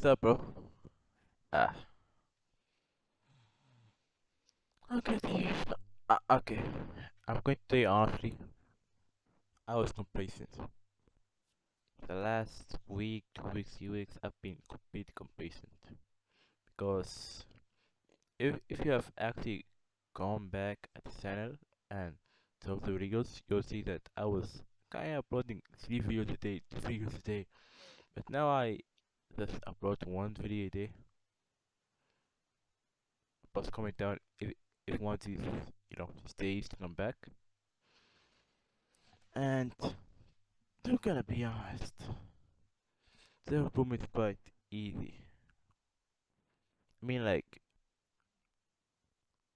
What's up, bro? Ah, okay, Steve. Okay. I'm going to tell you honestly, I was complacent. The last week, 2 weeks, 3 weeks, I've been completely complacent. Because if you have actually gone back at the channel and saw the videos, you'll see that I was kind of uploading 3 videos a day, 2 videos a day. But now I just upload one video a day, plus comment down if one of these, days to come back. And to gonna be honest, the improvement is quite easy. I mean, like,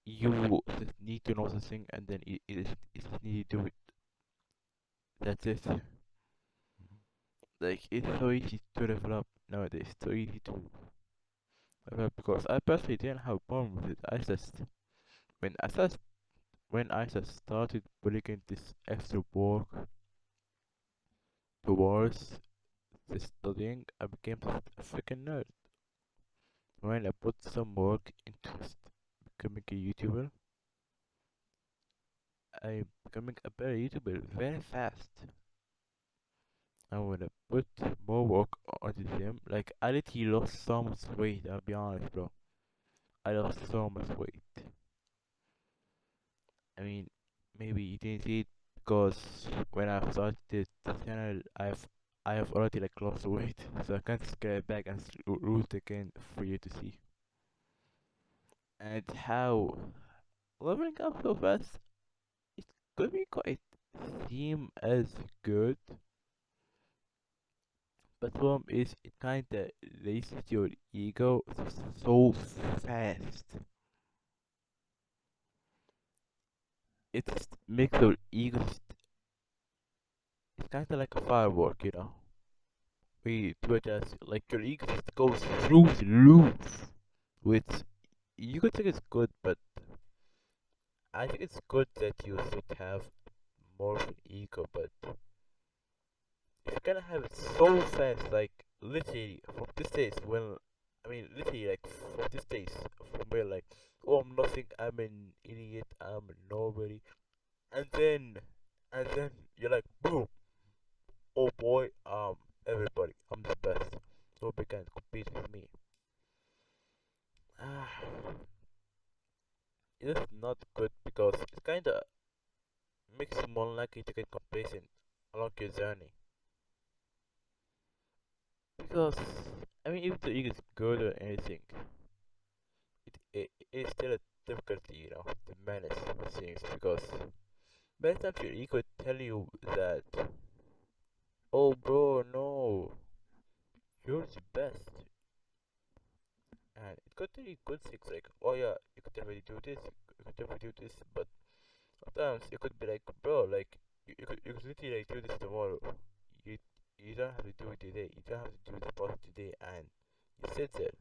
you just need to know something and then it just need to do it. That's it. Like, it's so easy to develop nowadays. So easy to develop because I personally didn't have a problem with it. When I just, when I just started putting this extra work towards the studying, I became a freaking nerd. When I put some work into becoming a YouTuber, I'm becoming a better YouTuber very fast. I'm gonna put more work on the gym. Like, I literally lost so much weight, I'll be honest, bro. I lost so much weight. I mean, maybe you didn't see it because when I started the channel, I have already like lost weight, so I can't just get it back and lose it again for you to see. And how leveling up so fast, it could be quite seem as good, but problem is it kinda raises your ego so fast. It makes your ego it's kinda like a firework, We do it as like your ego just goes through the roof. Which you could think it's good, but I think it's good that you should have more of an ego, but if you're gonna have it so fast, like literally from this days when I mean literally like from this days from where like oh I'm nothing, I'm an idiot, I'm nobody, and then you're like boom, oh boy, everybody, I'm the best. Nobody can compete with me. Ah, it is not good because it kinda makes you more likely to get complacent along your journey. Because I mean, if the ego is good or anything, it is still a difficulty, to manage things because many times your ego will tell you that, oh bro, no, you're the best, and it could tell you good things like, oh yeah, you could definitely do this, you could definitely do this, but sometimes it could be like, bro, like you could literally like do this tomorrow. You you don't have to do it today. You don't have to do the process today, and you sit there.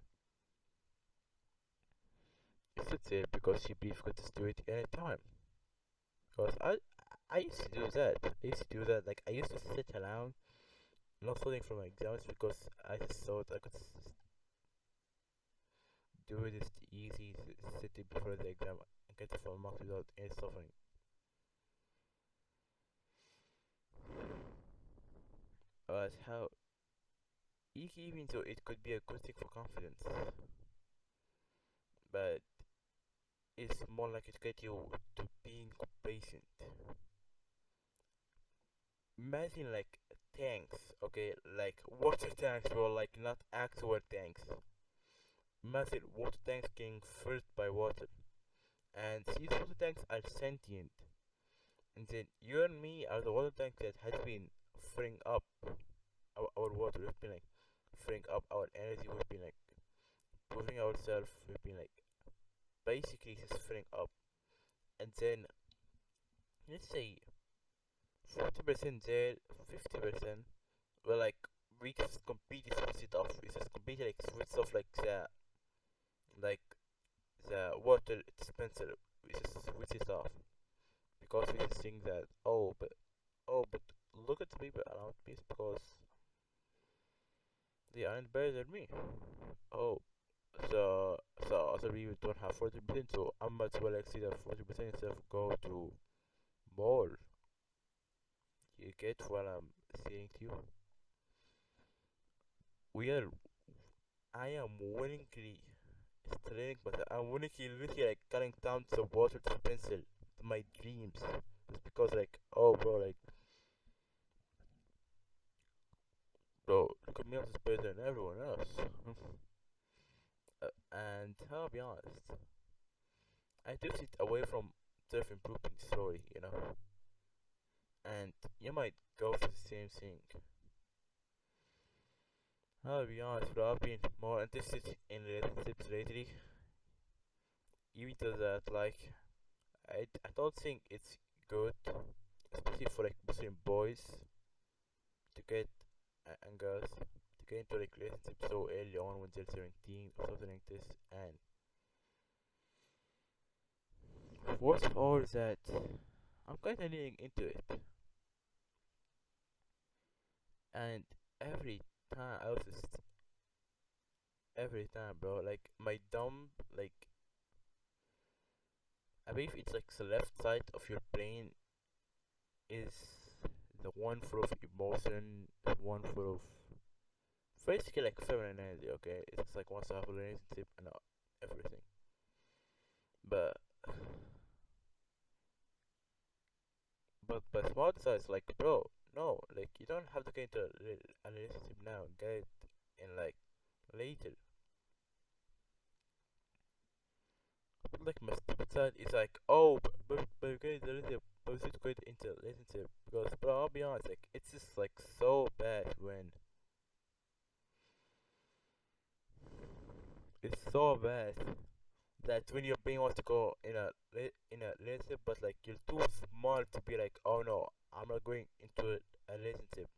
You sit there because you believe you could just do it anytime. Because I used to do that. I used to do that. Like I used to sit around, not studying for my exams because I just thought I could do this easy, sitting before the exam and get the full marks without any suffering. But how even though it could be a good thing for confidence, but it's more like it get you to being complacent. Imagine like tanks, okay, like water tanks, or like not actual tanks. Imagine water tanks getting filled by water, and these water tanks are sentient, and then you and me are the water tanks that has been filling up our water. We've been like filling up our energy. We've been like proving ourselves. We've been like basically just filling up, and then let's say 40% there, 50%. Well, like we just completely switch it off. We just completely like switch off like the water dispenser. We just switch it off because we just think that oh but look at the people around me because they aren't better than me. Oh, so other people don't have 40%, so I might as well exceed that 40% instead of go to more. You get what I'm saying to you? We are. I am willingly straining, but I'm willingly literally like cutting down the water to pencil to my dreams. Just because like, oh bro, like bro, look at me, I'm just better than everyone else. And I'll be honest, I took it away from self-improvement story, you know. And you might go for the same thing. I'll be honest, bro, I've been more interested in relationships lately. Even though that, like, I don't think it's good, especially for like Muslim boys, to get and girls to get into like relationships so early on when they're 17 or something like this. And worst of all is that I'm kind of leaning into it, and every time I was just every time, bro, like my dumb like I believe it's like the left side of your brain is the one full of emotion, the one full of basically like feminine energy. Okay, it's like wants to have a relationship and everything, but but smart side is like, bro, no, like you don't have to get into a relationship now. Get it in like later. But like my stupid side is like, oh, but you get into relationship, but we should get into a relationship because, bro, I'll be honest, like it's just like so bad when it's so bad that when your brain wants to go in in a relationship, but like you're too smart to be like, oh no, I'm not going into a relationship.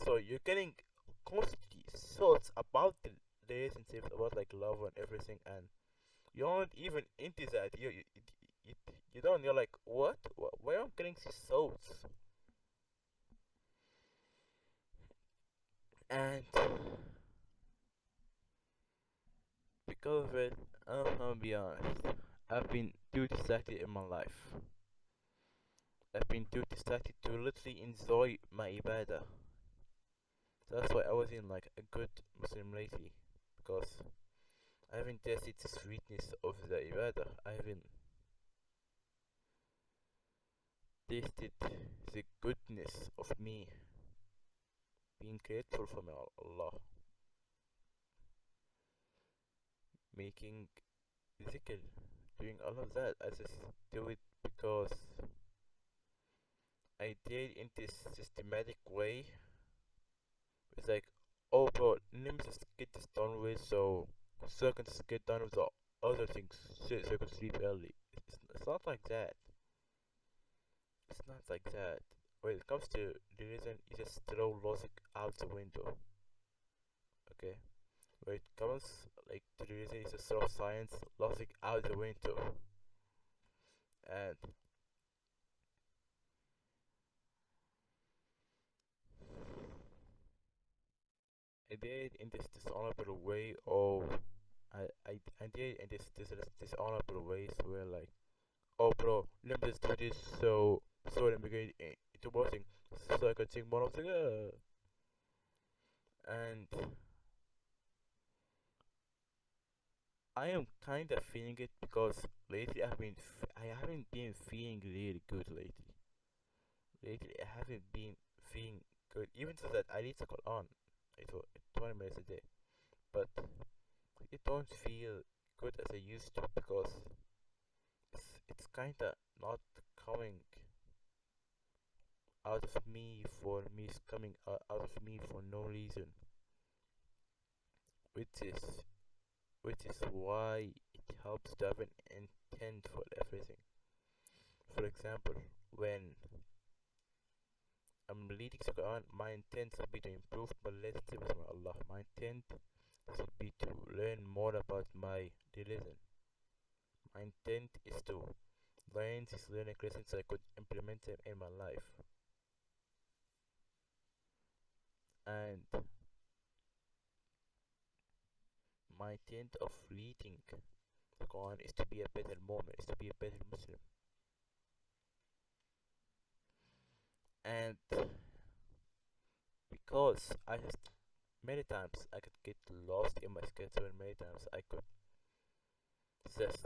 So you're getting constantly thoughts about the relationships, about like love and everything, and you aren't even into that. You, you don't. You're like, what? Where am I getting these thoughts? And because of it, I'm gonna be honest. I've been too distracted in my life. I've been too distracted to literally enjoy my ibadah. That's why I was in like a good Muslim lately, because I haven't tasted the sweetness of the ibadah. I haven't tasted the goodness of me being grateful for my Allah, making zikr, doing all of that. I just do it because I did in this systematic way. It's like, oh bro, let me just get this done with so I can just get done with the other things so I can sleep early. It's not like that. It's not like that. When it comes to religion, you just throw logic out the window. Okay? When it comes like to religion, you just throw science, logic out the window. And I did in this dishonorable way, or I did in this dishonorable ways where like, oh bro, let me just do this so let me get into working so I can sing more of the and I am kind of feeling it because lately I haven't been feeling really good lately. Lately I haven't been feeling good, even so that I read the Quran. It was 20 minutes a day, but it don't feel good as I used to because it's kind of not coming out of me for me. It's coming out of me for no reason, which is which is why it helps to have an intent for everything. For example, when I'm reading the Quran, my intent should be to improve my relationship with my Allah. My intent should be to learn more about my religion. My intent is to learn these learning lessons so I could implement them in my life. And my intent of reading the Quran is to be a better moment, is to be a better Muslim. And because I just many times I could get lost in my schedule, many times I could just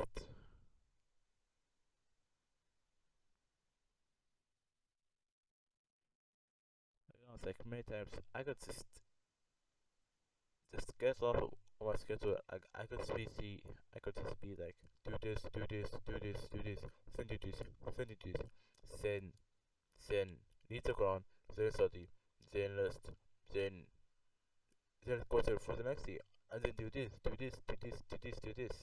like many times I could just get off of my schedule. I could just be see I could just be like do this, do this, do this, do this, then do this, then do this, then then read the Quran, then study, then rest, then then go there for the next day, and then do this, do this, do this, do this, do this,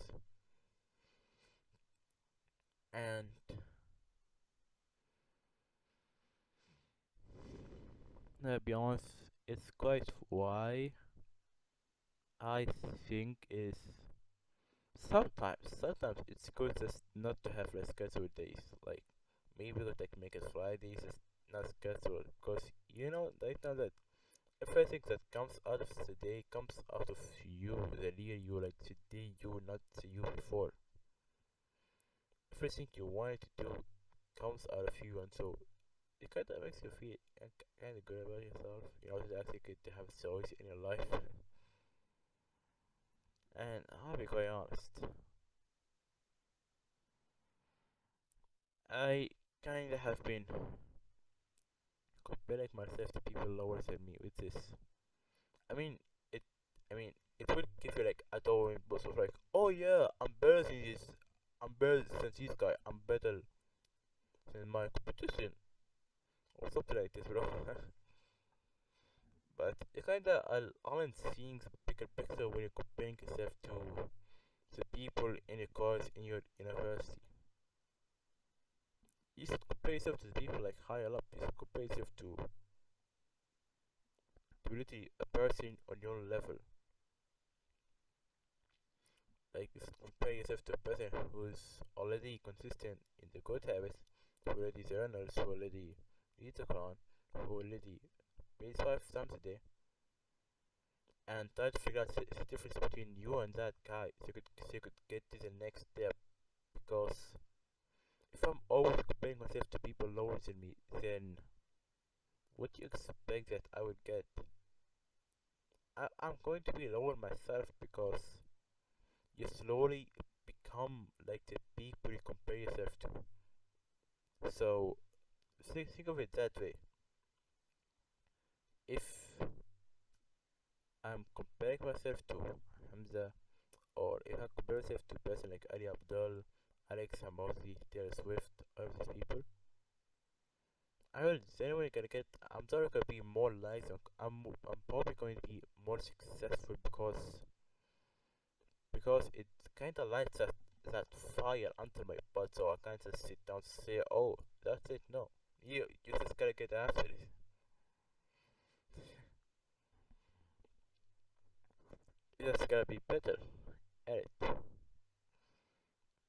and to be honest, it's quite why I think is sometimes it's good just not to have like scheduled days. Like maybe like make it Fridays is not scheduled because right now that everything that comes out of the day comes out of you, the real you, like the day you, not the you before. Everything you wanted to do comes out of you, and so it kind of makes you feel kind of good about yourself. You know, it's actually good to have choice in your life. And I'll be quite honest, I kind of have been comparing myself to people lower than me, which is, I mean, it, I mean, it would give you like a tone, but sort of like, oh yeah, I'm better than this guy, I'm better than my competition, or something like this, bro. But you kinda aren't seeing the bigger picture when you're comparing yourself to the people in your course in your university. You should compare yourself to the people like higher up. You should compare yourself to really a person on your level. Like you should compare yourself to a person who's already consistent in the good habits, who already journals, who already reads the Quran, who already prays 5 times a day, and try to figure out the difference between you and that guy, so you could get to the next step. Because if I'm always comparing myself to people lower than me, then what do you expect that I would get? I'm going to be lower myself because you slowly become like the people you compare yourself to. So think of it that way. If I'm comparing myself to Hamza, or if I compare myself to a person like Ali Abdul, Alex Hamosi, Taylor Swift, all of these people, I will genuinely gonna get. I'm sorry, gonna be more likes. I'm probably going to be more successful because it kind of lights that fire under my butt. So I can't just sit down and say, "Oh, that's it." No, you just gotta get after it. You just gotta be better at it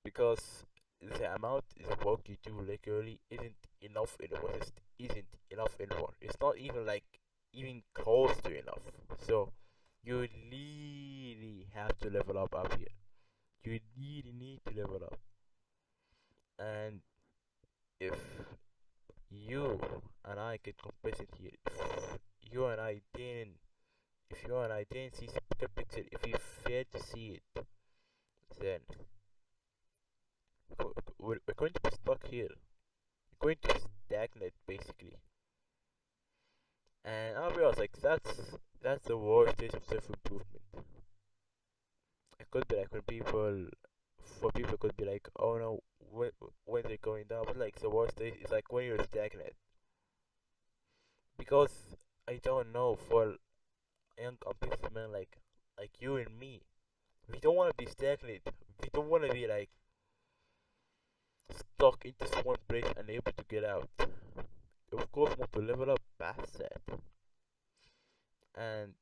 because the amount of work you do regularly isn't enough anymore. It just isn't enough anymore. It's not even like even close to enough. So you really have to level up here. You really need to level up. And if you and I get complacent here, you and I didn't, if you and I didn't see the bigger picture, if we fail to see it, then we're going to be stuck here. We're going to stagnate basically. And I'll be honest, like that's the worst stage of self improvement. It could be like when for people, it could be like, oh no, when they're going down. But like the worst stage is like when you're stagnant. Because I don't know, for young ambitious men like you and me, we don't want to be stagnant. We don't want to be like stuck into one place and able to get out. Of course, want to level up past that. And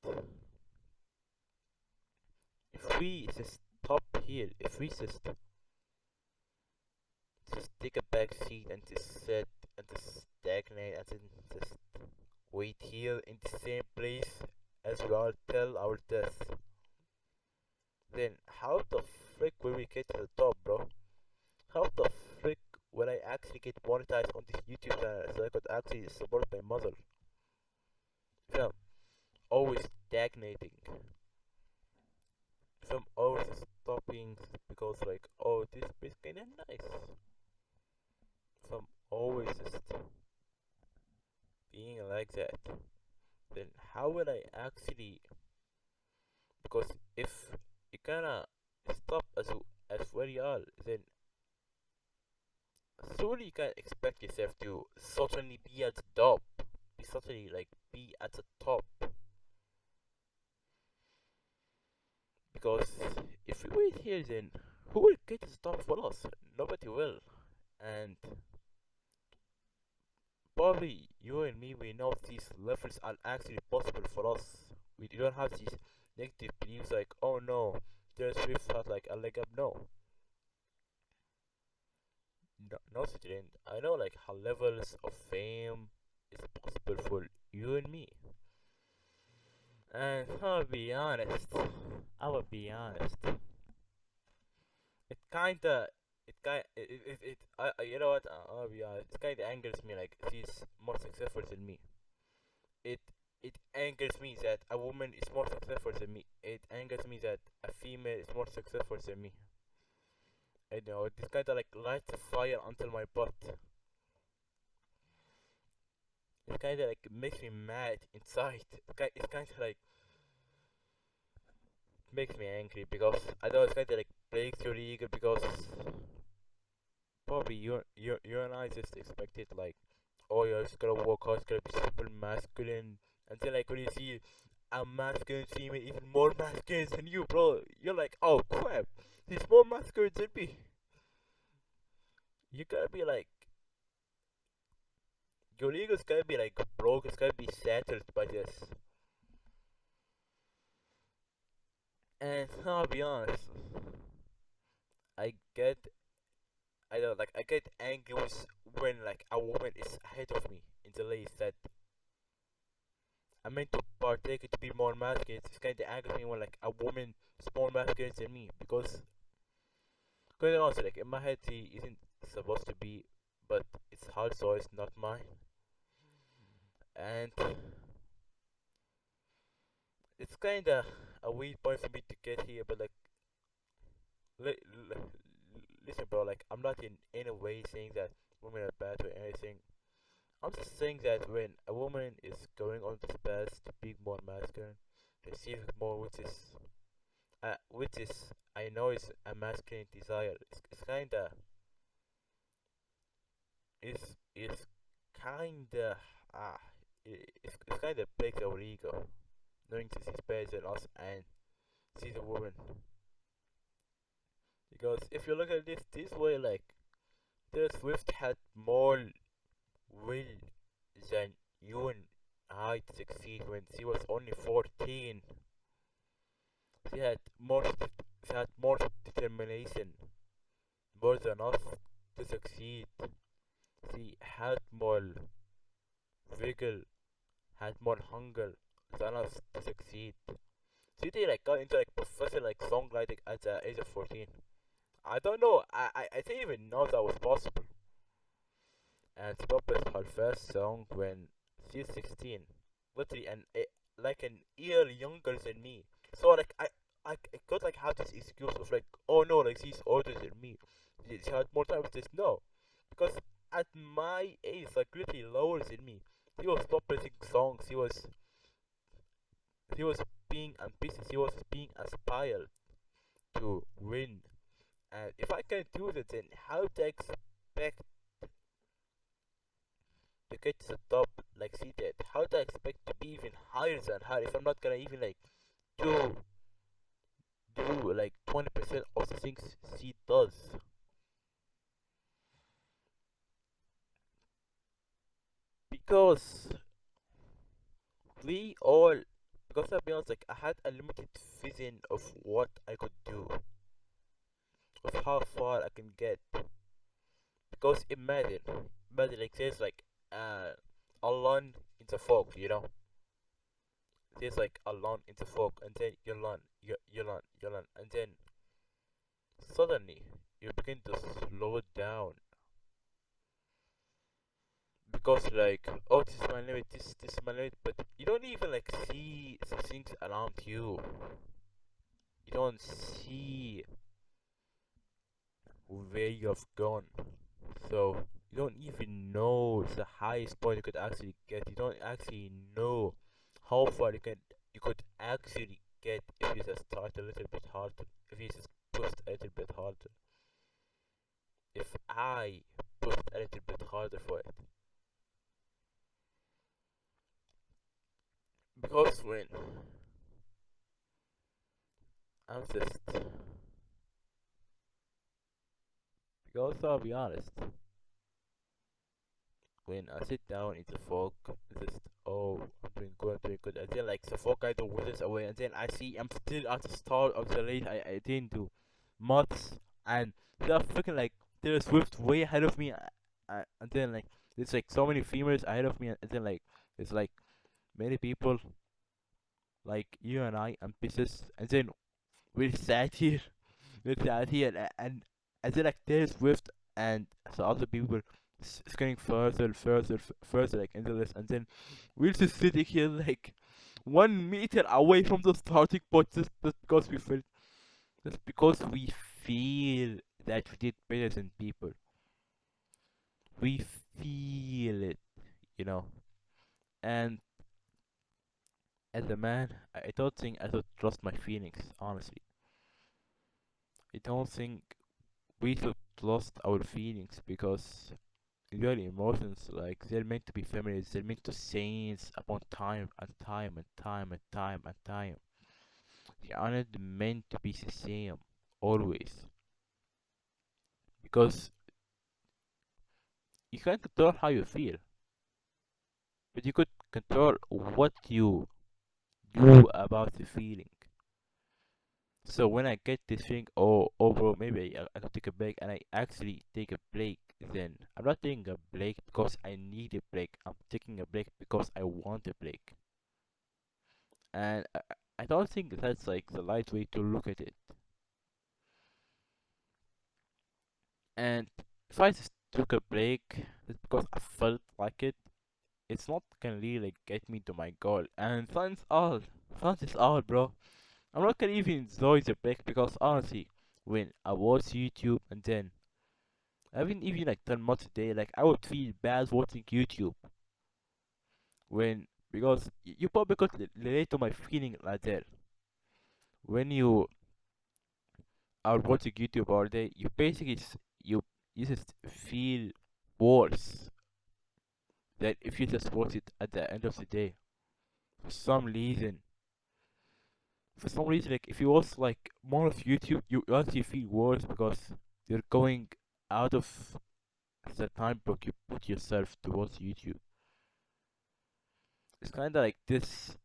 if we just stop here, if we just take a back seat and just sit and just stagnate and then just wait here in the same place as we are till our death, then how the frick will we get to the top, bro? How the frick will I actually get monetized on this YouTube channel so I could actually support my mother? If I'm always stagnating, if I'm always stopping because like, oh, this is kinda nice. If I'm always just being like that, then how will I actually? Because if you kinda stop as where you are, then surely you can't expect yourself to suddenly be at the top. Be suddenly like be at the top. Because if we wait here, then who will get to the top for us? Nobody will. And probably you and me, we know these levels are actually possible for us. We don't have these negative beliefs like, oh no, Taylor Swift has like a leg up. No, no, she didn't. I know like how levels of fame is possible for you and me. And I'll be honest. I will be honest. It kinda, it kind, you know what? I'll be honest. It kinda angers me. Like she's more successful than me. It, it angers me that a woman is more successful than me. It angers me that a female is more successful than me. I know this kinda like lights a fire until my butt. It kinda like makes me mad inside. It's kinda like makes me angry because I know it's kinda like breaks your ego because probably you and I just expected like, oh yeah, it's gonna work hard, it's gonna be super masculine, and then like when you see a masculine female even more masculine than you, bro, you're like, oh crap, he's more masculine than me. You gotta be like, your ego's gotta be like broke, it's gotta be shattered by this. And I'll be honest, I get, I don't like, I get angry when like a woman is ahead of me in the race that I meant to partake to be more masculine. It's kind of angers me when like a woman is more masculine than me because, quite honestly, like in my head he isn't supposed to be, but it's her choice, not mine. And it's kind of a weird point for me to get here, but like, li- li- listen, bro. Like I'm not in any way saying that women are bad or anything. I'm just saying that when a woman is going on this path to be more masculine, receiving more, which is I know is a masculine desire. It's kinda it's kinda ah it's kinda breaks our ego knowing to see better than us and see the woman. Because if you look at this way, like Taylor Swift had more will than you and I to succeed when she was only 14. She had more she had more determination, more than us to succeed. She had more vigor, had more hunger than us to succeed. She did like got into like professional like songwriting at the age of 14. I don't know. I didn't even know that was possible. And she published her first song when she's 16, literally like an year younger than me. So like I could like have this excuse of like, oh no, like she's older than me. She had more time with this. No, because at my age, like literally lower than me, he was publishing songs. He was being ambitious. He was being aspired to win. And if I can do that, then how to expect to get to the top like she did? How to expect to be even higher than her if I'm not gonna even like do do like 20% of the things she does? Because we all, because I'll be honest, like I had a limited vision of what I could do, of how far I can get. Because imagine like there's like alone in the fog, you know. there's like a lawn in the fog, and then you learn, and then suddenly you begin to slow down because like, oh, this is my limit, this is my limit, but you don't even like see the things around you. You don't see where you have gone, so you don't even know the highest point you could actually get. You don't actually know how far you could actually get if you just start a little bit harder, if you just push a little bit harder, if I pushed a little bit harder for it. Because when I'm just, because I'll be honest, when I sit down in the fog, just, oh, I'm doing good, and then like the fog kind of withers away, and then I see I'm still at the start of the race I didn't do months, and they're freaking like Taylor Swift way ahead of me, and then like there's like so many females ahead of me, and then like there's like many people like you and I and pieces, and then we sat here, we sat here, and then like Taylor Swift and the other people getting further like into this, and then we're just sitting here like 1 meter away from the starting point, just because we felt, just because we feel that we did better than people. We feel it, you know. And as a man, I don't think I should trust my feelings, honestly. I don't think we should trust our feelings because your emotions, like, they're meant to be feminine, they're meant to change upon time and time and time and time and time. They aren't meant to be the same always. Because you can't control how you feel, but you could control what you do about the feeling. So when I get this feeling, oh bro, maybe I could take a break, and I actually take a break, then I'm not taking a break because I need a break. I'm taking a break because I want a break. And I don't think that's like the right way to look at it. And if I just took a break just because I felt like it, it's not gonna really like get me to my goal. And that's all. That's all, bro. I'm not gonna even enjoy the break because honestly, when I watch YouTube and then I haven't even like done much today, like I would feel bad watching YouTube when, because you probably could relate to my feeling like that. When you are watching YouTube all day, you basically you just feel worse than if you just watch it at the end of the day. For some reason, like if you watch like more of YouTube, you actually feel worse because you're going out of the time block you put yourself to watch YouTube. It's kind of like this.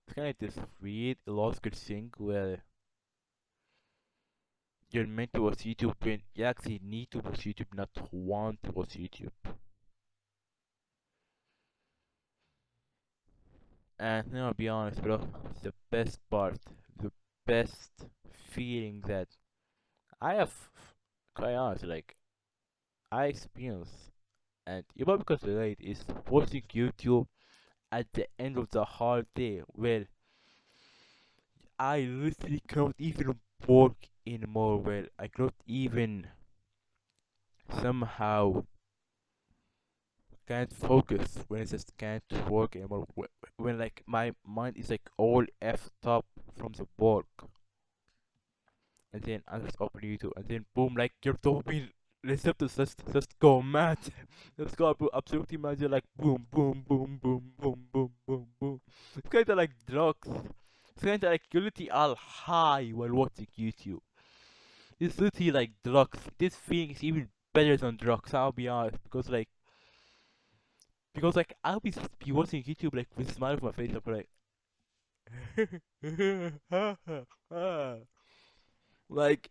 It's kind of like this weird illogical thing where you're meant to watch YouTube when you actually need to watch YouTube, not want to watch YouTube. And now, I'll be honest, bro, the best part, the best feeling that I have, quite honest, like I experience, and you probably could relate, is watching YouTube at the end of the hard day, where I literally cannot even work anymore, where I cannot even somehow can't focus, when I just can't work anymore, when like my mind is like all effed up from the work, and then I just open YouTube, and then boom, like your dopamine receptors just go mad. Let's go absolutely mad. You're like boom, boom, boom, boom, boom, boom, boom, boom. It's kind of like drugs. It's kind of like you're literally all high while watching YouTube. It's literally like drugs. This feeling is even better than drugs. I'll be honest, because like I'll be watching YouTube like with a smile on my face. I'm like, like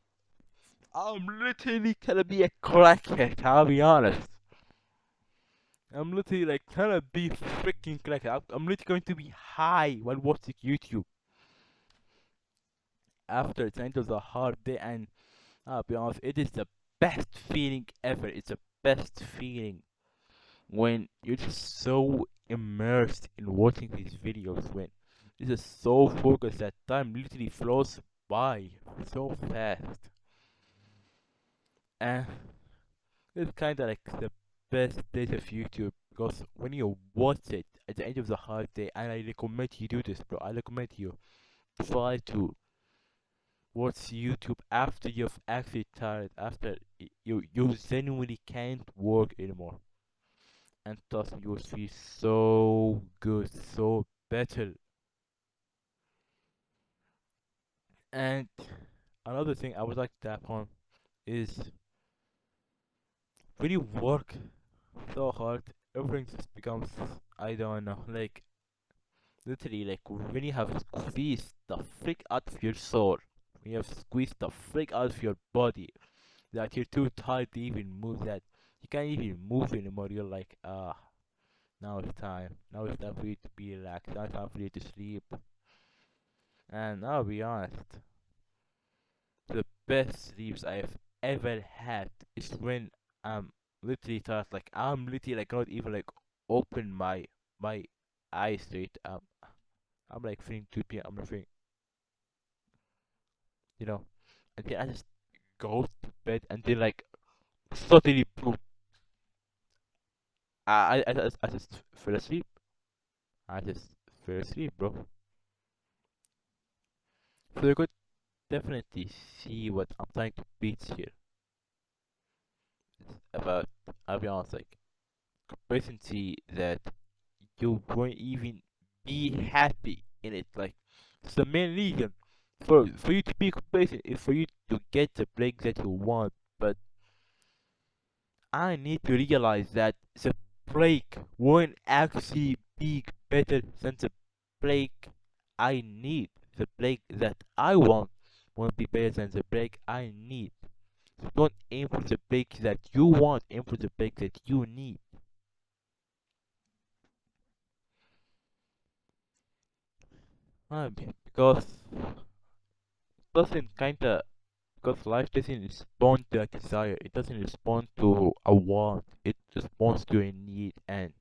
I'm literally gonna be a crackhead, I'll be honest. I'm literally like trying to be freaking cracked. I'm literally going to be high while watching YouTube. After the end of the hard day, and I'll be honest, it is the best feeling ever. It's the best feeling when you're just so immersed in watching these videos, when you're just so focused that time literally flows by so fast. And it's kind of like the best days of YouTube, because when you watch it at the end of the hard day, and I recommend you do this, bro. I recommend you try to watch YouTube after you've actually tired, after you genuinely can't work anymore, and trust me, you will feel so good, so better. And another thing I would like to tap on is when you work so hard, everything just becomes, I don't know, like literally, like when you have squeezed the freak out of your soul, when you have squeezed the freak out of your body, that you're too tired to even move, that you can't even move anymore. You're like, now it's time. Now it's time for you to be relaxed. Now it's time for you to sleep. And I'll be honest, the best sleeps I've ever had is when I'm literally tired. Like I'm literally like not even like open my eyes straight. I'm like feeling sleepy. I'm like feeling, you know, and then I just go to bed and then like suddenly boom, I just fell asleep. I just fell asleep, bro. So you could definitely see what I'm trying to beat here. It's about, I'll be honest, like complacency that you won't even be happy in it. Like it's the main reason for you to be complacent is for you to get the break that you want. But I need to realize that the break won't actually be better than the break I need. The break that I want won't be better than the break I need. So don't aim for the break that you want, aim for the break that you need. Because doesn't kinda, because life doesn't respond to a desire, it doesn't respond to a want, it responds to a need, and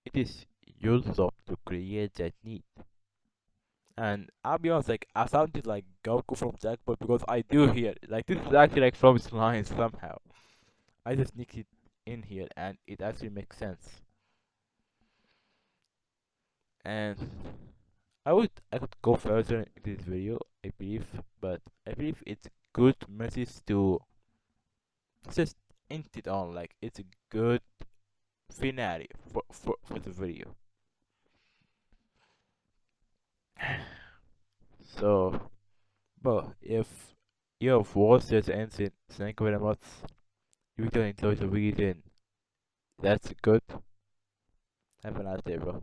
it is your job to create that need. And I'll be honest, like I sounded like Goku from Jackpot because I do hear it. Like this is actually like from his lines somehow. I just sneaked it in here and it actually makes sense. And I could go further in this video, I believe, but I believe it's good message to just end it on. Like it's a good finale for the video. So, but if you have watched this and said thank you very much, if you don't enjoy the video, then that's good. Have a nice day, bro.